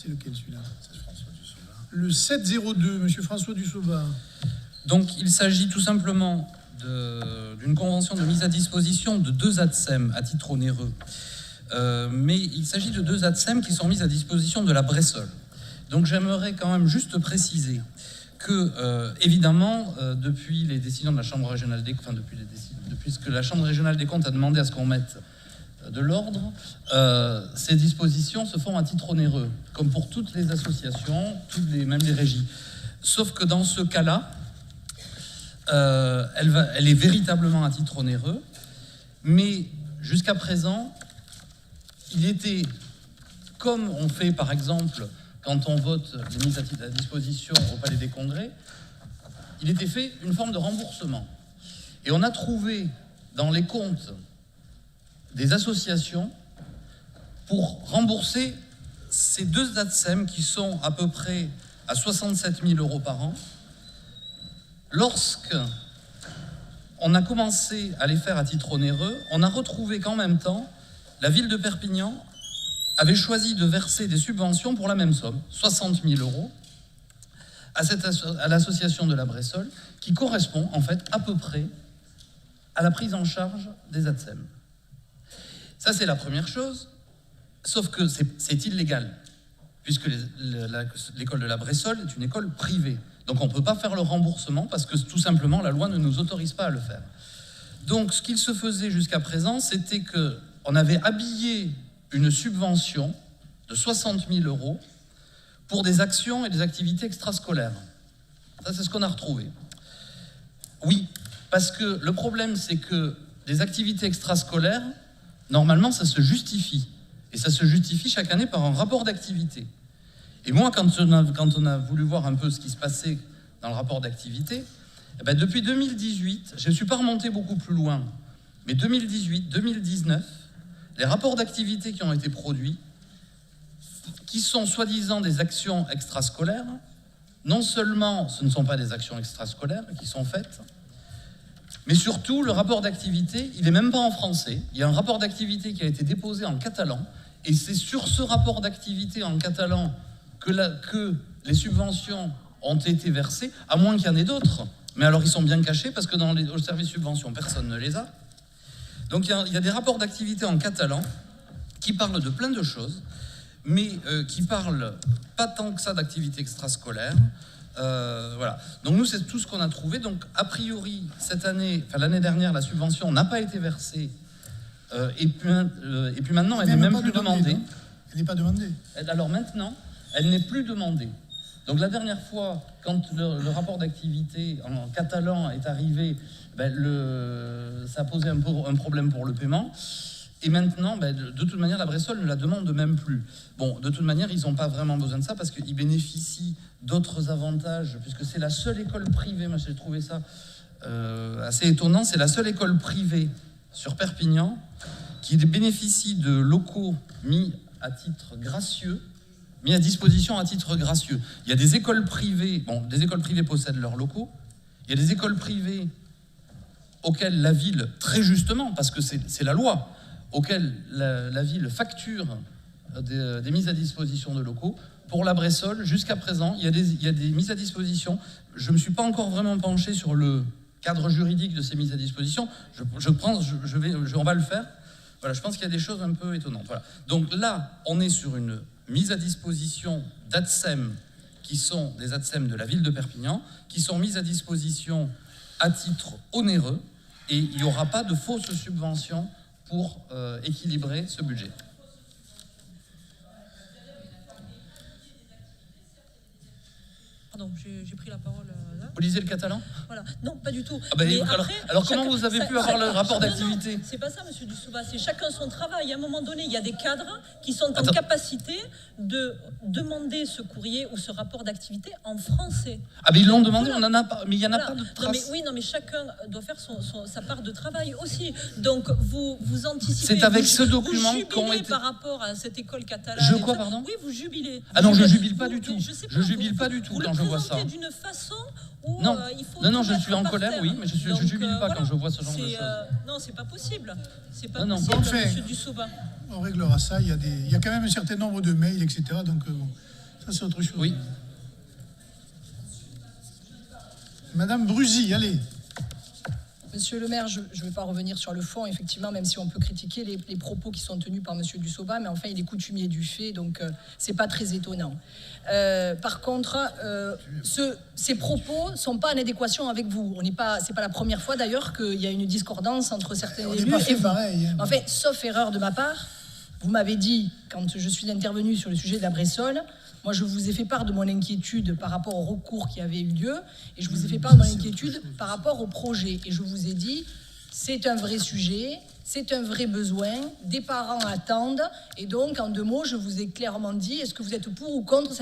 C'est lequel celui-là? Le 702, monsieur François Dussauvat. Donc il s'agit tout simplement d'une convention de mise à disposition de 2 ATSEM à titre onéreux. Mais il s'agit de 2 ATSEM qui sont mises à disposition de la Bressol. Donc j'aimerais quand même juste préciser que, évidemment, depuis les décisions de la Chambre régionale des comptes, depuis ce que la Chambre régionale des comptes a demandé à ce qu'on mette de l'ordre, ces dispositions se font à titre onéreux, comme pour toutes les associations, même les régies. Sauf que dans ce cas-là, elle est véritablement à titre onéreux, mais jusqu'à présent, il était, comme on fait par exemple quand on vote les mises à disposition au Palais des Congrès, il était fait une forme de remboursement. Et on a trouvé dans les comptes des associations pour rembourser ces 2 ATSEM qui sont à peu près à 67 000 € par an. Lorsque on a commencé à les faire à titre onéreux, on a retrouvé qu'en même temps, la ville de Perpignan avait choisi de verser des subventions pour la même somme, 60 000 € à l'association de la Bressol, qui correspond en fait à peu près à la prise en charge des ATSEM. Ça, c'est la première chose, sauf que c'est illégal, puisque l'école de la Bressol est une école privée. Donc on ne peut pas faire le remboursement parce que tout simplement la loi ne nous autorise pas à le faire. Donc ce qu'il se faisait jusqu'à présent, c'était qu'on avait habillé une subvention de 60 000 € pour des actions et des activités extrascolaires. Ça, c'est ce qu'on a retrouvé. Oui, parce que le problème, c'est que des activités extrascolaires, normalement, ça se justifie. Et ça se justifie chaque année par un rapport d'activité. Et moi, quand on a voulu voir un peu ce qui se passait dans le rapport d'activité, depuis 2018, je ne suis pas remonté beaucoup plus loin, mais 2018, 2019, les rapports d'activité qui ont été produits, qui sont soi-disant des actions extrascolaires, non seulement ce ne sont pas des actions extrascolaires qui sont faites, mais surtout le rapport d'activité, il n'est même pas en français. Il y a un rapport d'activité qui a été déposé en catalan, et c'est sur ce rapport d'activité en catalan que les subventions ont été versées, à moins qu'il y en ait d'autres. Mais alors ils sont bien cachés parce que au service subvention, personne ne les a. Donc il y a des rapports d'activité en catalan qui parlent de plein de choses, mais qui parlent pas tant que ça d'activité extrascolaire. Voilà. Donc nous, c'est tout ce qu'on a trouvé. Donc a priori, l'année dernière, la subvention n'a pas été versée. Et puis maintenant, elle n'est même plus demandée. Elle n'est pas demandée. Alors maintenant, elle n'est plus demandée. Donc la dernière fois, quand le rapport d'activité en catalan est arrivé, ça a posé un problème pour le paiement. Et maintenant, de toute manière, la Bressol ne la demande même plus. Bon, de toute manière, ils n'ont pas vraiment besoin de ça parce qu'ils bénéficient d'autres avantages, puisque c'est la seule école privée, moi j'ai trouvé ça assez étonnant, c'est la seule école privée sur Perpignan qui bénéficie de locaux mis à disposition à titre gracieux. Il y a des écoles privées, des écoles privées possèdent leurs locaux, il y a des écoles privées auxquelles la ville, très justement, parce que c'est la loi, auxquelles la ville facture des mises à disposition de locaux. Pour la Bressol, jusqu'à présent, il y a des mises à disposition. Je ne me suis pas encore vraiment penché sur le cadre juridique de ces mises à disposition. On va le faire. Voilà, je pense qu'il y a des choses un peu étonnantes. Voilà. Donc là, on est sur une mise à disposition d'ATSEM qui sont des ATSEM de la ville de Perpignan, qui sont mises à disposition à titre onéreux, et il n'y aura pas de fausses subventions pour équilibrer ce budget. Pardon, j'ai pris la parole là. Vous lisez le catalan ? Voilà. Non, pas du tout. Alors comment vous avez pu avoir le rapport d'activité ? Non, c'est pas ça, monsieur Dussauvat. C'est chacun son travail. À un moment donné, il y a des cadres qui sont en capacité de demander ce courrier ou ce rapport d'activité en français. Ah, mais ils l'ont demandé, on en a pas, mais il n'y en a pas de traces. Mais chacun doit faire sa part de travail aussi. Donc, vous anticipez. C'est avec ce document qu'on est par rapport à cette école catalane. Je crois, pardon ? Oui, vous jubilez. Ah non, je jubile pas du tout. Je jubile pas du tout quand je vois ça. Vous le présentez d'une façon où Non, il faut non, tout je mettre suis en par colère, terre. oui, mais je jubile pas voilà. quand je vois ce genre de choses. Non, c'est pas possible. C'est pas Non, non. possible, Bon, fait. monsieur Dussoba. On réglera ça. Il y a quand même un certain nombre de mails, etc. Donc, bon, ça, c'est autre chose. Oui. Madame Brusy, allez. Monsieur le maire, je ne vais pas revenir sur le fond, effectivement, même si on peut critiquer les propos qui sont tenus par monsieur Dussoba, mais enfin, il est coutumier du fait, donc c'est pas très étonnant. Par contre, ces propos ne sont pas en adéquation avec vous. C'est pas la première fois, d'ailleurs, qu'il y a une discordance entre certains élus pas et fait vous. pareil, hein. En fait, sauf erreur de ma part, vous m'avez dit, quand je suis intervenu sur le sujet de la Bressol, moi, je vous ai fait part de mon inquiétude par rapport au recours qui avait eu lieu, et je vous ai fait part de mon inquiétude par rapport au projet. Et je vous ai dit, c'est un vrai sujet, c'est un vrai besoin, des parents attendent, et donc, en 2 mots, je vous ai clairement dit, est-ce que vous êtes pour ou contre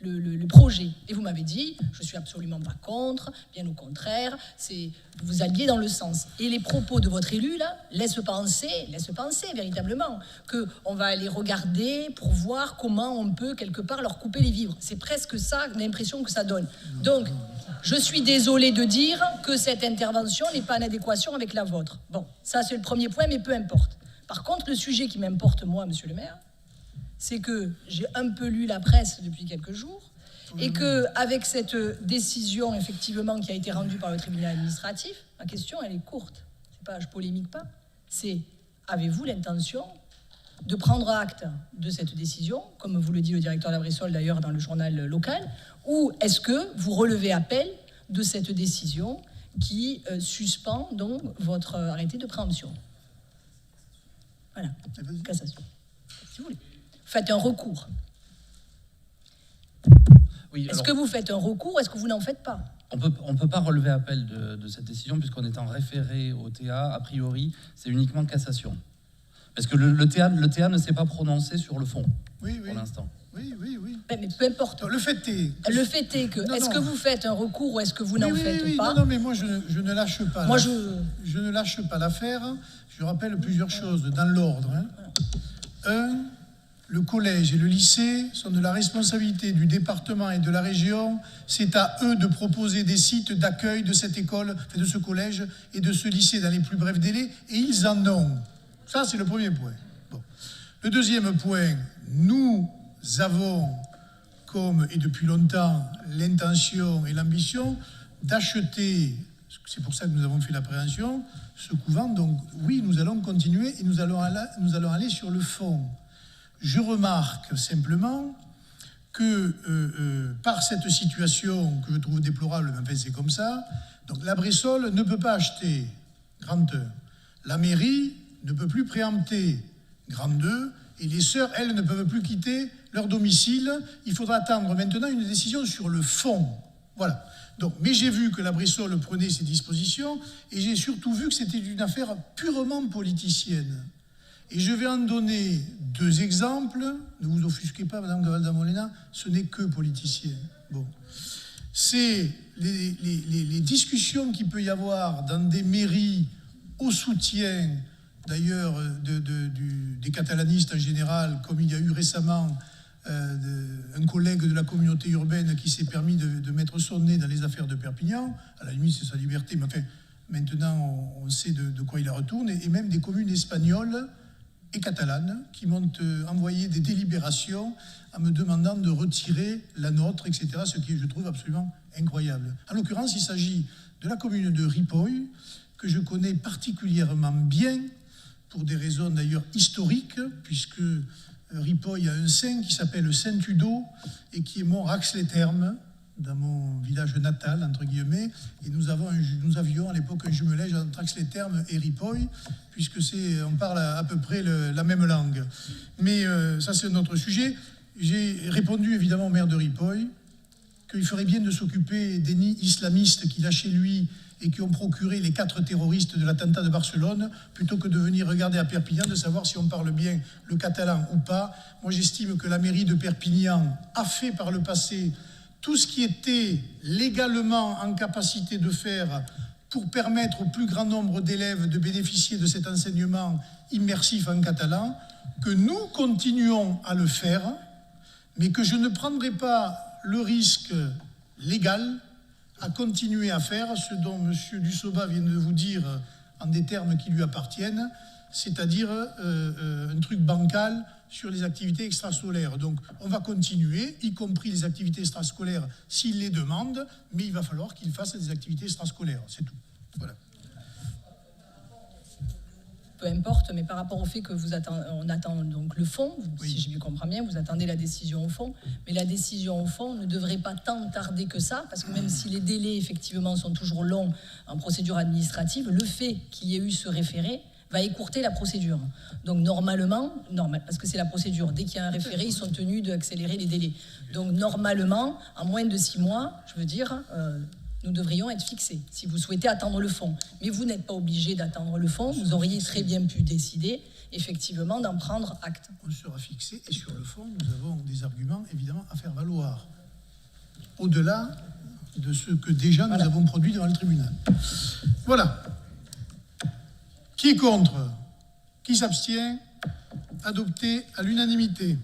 le projet? Et vous m'avez dit, je suis absolument pas contre, bien au contraire, vous alliez dans le sens. Et les propos de votre élu, là, laissent penser véritablement qu'on va aller regarder pour voir comment on peut, quelque part, leur couper les vivres. C'est presque ça, l'impression que ça donne. Donc, je suis désolée de dire que cette intervention n'est pas en adéquation avec la vôtre. Bon, ça c'est le premier point, mais peu importe. Par contre, le sujet qui m'importe, moi, monsieur le maire, c'est que j'ai un peu lu la presse depuis quelques jours, et qu'avec cette décision, effectivement, qui a été rendue par le tribunal administratif, ma question, elle est courte. Je polémique pas. C'est, avez-vous l'intention de prendre acte de cette décision, comme vous le dit le directeur de la Bressol, d'ailleurs, dans le journal local, ou est-ce que vous relevez appel de cette décision qui suspend donc votre arrêté de préemption? Voilà, cassation, si vous voulez. Faites un recours. Oui, est-ce que vous faites un recours ou est-ce que vous n'en faites pas? On peut pas relever appel de cette décision puisqu'on est en référé au TA. A priori, c'est uniquement cassation. Parce que le TA ne s'est pas prononcé sur le fond pour l'instant. Oui. Mais peu importe. Le fait est que... Est-ce que vous faites un recours ou est-ce que vous n'en faites pas? Non, mais moi, je ne lâche pas. Je ne lâche pas l'affaire. Je rappelle plusieurs choses dans l'ordre. 1, le collège et le lycée sont de la responsabilité du département et de la région. C'est à eux de proposer des sites d'accueil de cette école, de ce collège et de ce lycée dans les plus brefs délais, et ils en ont. Ça, c'est le premier point. Bon. Le deuxième point, nous avons, comme et depuis longtemps, l'intention et l'ambition d'acheter, c'est pour ça que nous avons fait la préhension, ce couvent. Donc oui, nous allons continuer et nous allons aller sur le fond. Je remarque simplement que par cette situation que je trouve déplorable, mais enfin c'est comme ça, donc la Bressol ne peut pas acheter, grande 1. La mairie ne peut plus préempter, grande 2, et les sœurs, elles, ne peuvent plus quitter leur domicile. Il faudra attendre maintenant une décision sur le fond. Voilà. Donc, mais j'ai vu que la Bressol prenait ses dispositions, et j'ai surtout vu que c'était une affaire purement politicienne. Et je vais en donner 2 exemples. Ne vous offusquez pas, Madame Gavalda-Molina, ce n'est que politicien. Bon. C'est les discussions qu'il peut y avoir dans des mairies au soutien, d'ailleurs, des catalanistes en général, comme il y a eu récemment un collègue de la communauté urbaine qui s'est permis de mettre son nez dans les affaires de Perpignan. À la limite, c'est sa liberté, mais enfin, maintenant, on sait de quoi il en retourne. Et même des communes espagnoles et catalanes qui m'ont envoyé des délibérations en me demandant de retirer la nôtre, etc., ce qui est, je trouve, absolument incroyable. En l'occurrence, il s'agit de la commune de Ripoll, que je connais particulièrement bien, pour des raisons d'ailleurs historiques, puisque Ripoll a un saint qui s'appelle Saint Udo, et qui est mort à Ax-les-Thermes, dans mon village natal, entre guillemets, et nous avions à l'époque un jumelage entre Ax-les-Thermes et Ripoll, puisque on parle à peu près la même langue. Mais ça, c'est un autre sujet. J'ai répondu évidemment au maire de Ripoll qu'il ferait bien de s'occuper des nids islamistes qu'il a chez lui et qui ont procuré les 4 terroristes de l'attentat de Barcelone, plutôt que de venir regarder à Perpignan, de savoir si on parle bien le catalan ou pas. Moi, j'estime que la mairie de Perpignan a fait par le passé tout ce qui était légalement en capacité de faire pour permettre au plus grand nombre d'élèves de bénéficier de cet enseignement immersif en catalan, que nous continuons à le faire, mais que je ne prendrai pas le risque légal à continuer à faire ce dont M. Dussoba vient de vous dire en des termes qui lui appartiennent, c'est-à-dire un truc bancal sur les activités extrascolaires. Donc on va continuer, y compris les activités extrascolaires s'il les demande, mais il va falloir qu'il fasse des activités extrascolaires, c'est tout. Voilà. Peu importe, mais par rapport au fait que on attend donc le fond, oui. Si j'ai bien compris bien, vous attendez la décision au fond, mais la décision au fond ne devrait pas tant tarder que ça, parce que même si les délais effectivement sont toujours longs en procédure administrative, le fait qu'il y ait eu ce référé va écourter la procédure. Donc normalement, parce que c'est la procédure, dès qu'il y a un référé, ils sont tenus d'accélérer les délais. Donc normalement, en moins de 6 mois, je veux dire, nous devrions être fixés, si vous souhaitez attendre le fond. Mais vous n'êtes pas obligé d'attendre le fond, vous auriez très bien pu décider, effectivement, d'en prendre acte. On sera fixé, et sur le fond, nous avons des arguments, évidemment, à faire valoir, au-delà de ce que déjà nous avons produit devant le tribunal. Voilà. Qui est contre? Qui s'abstient? Adopté à l'unanimité.